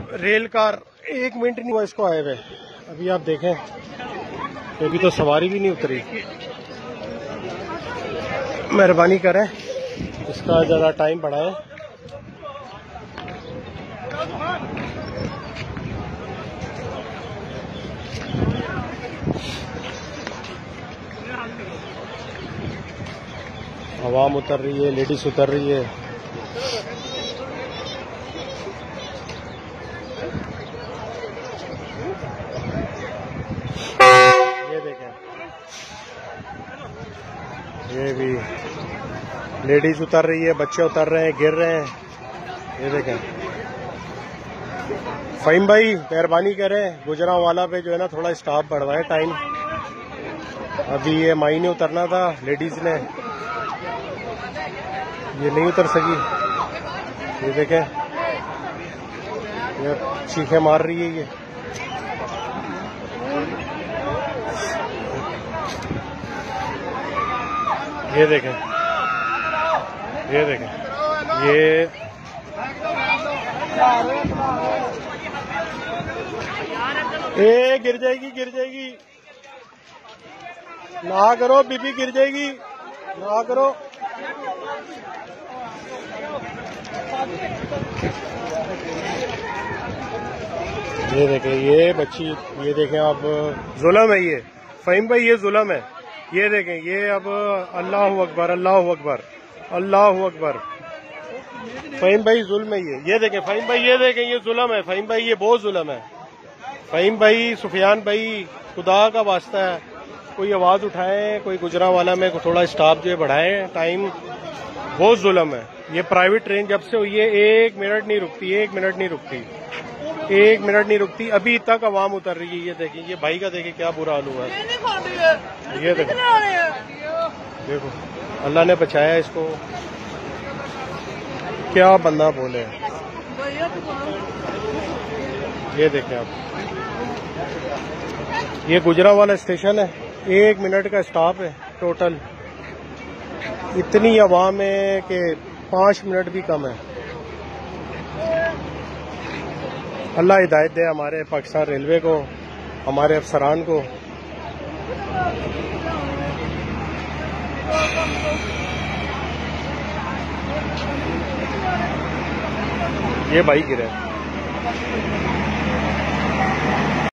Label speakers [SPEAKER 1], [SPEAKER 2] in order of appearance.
[SPEAKER 1] Rail car 1 minute नहीं हुआ इसको आए हुए। अभी आप देखें, अभी तो सवारी भी नहीं उतरी। मेहरबानी करें इसका ज़रा टाइम बढ़ाएं। आवाम उतर रही है, लेडीज उतर रही है। ये देखें, ये भी लेडीज उतर रही है, बच्चे उतर रहे हैं, गिर रहे हैं। ये देखें। फ़हीम भाई मेहरबानी करें गुजरांवाला पे जो है ना थोड़ा स्टॉप बढ़वाए टाइम। अभी ये माई ने उतरना था, लेडीज ने, ये नहीं उतर सकी। ये देखें, ये चीखें मार रही है। ये देखें, ये देखें, ये गिर जाएगी, गिर जाएगी। ना करो बीबी, गिर जाएगी, ना करो। ये देखें, ये बच्ची, ये देखें आप, जुल्म है ये। फ़हीम भाई ये जुल्म है। ये देखें, ये अब अल्लाह अकबर, अल्लाह अकबर, अल्लाह अकबर। फ़हीम भाई जुल्म है ये। ये देखें फ़हीम भाई, ये देखें, ये जुल्म है फ़हीम भाई, ये बहुत जुल्म है। फ़हीम भाई, सुफियान भाई, खुदा का वास्ता है कोई आवाज उठाएं, कोई गुजरांवाला में थोड़ा स्टाफ जो है बढ़ाएं टाइम। बहुत जुल्म है। ये प्राइवेट ट्रेन जब से हुई है 1 मिनट नहीं रुकती, 1 मिनट नहीं रुकती, 1 मिनट नहीं रुकती। अभी तक आवाम उतर रही है। ये देखिए, ये भाई का देखिए क्या बुरा हाल हुआ है। ये देखो, देखो अल्लाह ने बचाया इसको, क्या बंदा बोले। ये देखें आप, ये गुजरांवाला स्टेशन है, 1 मिनट का स्टॉप है टोटल। इतनी आवाम है कि 5 मिनट भी कम है। अल्लाह हिदायत दे हमारे पाकिस्तान रेलवे को, हमारे अफसरान को। ये भाई गिरे।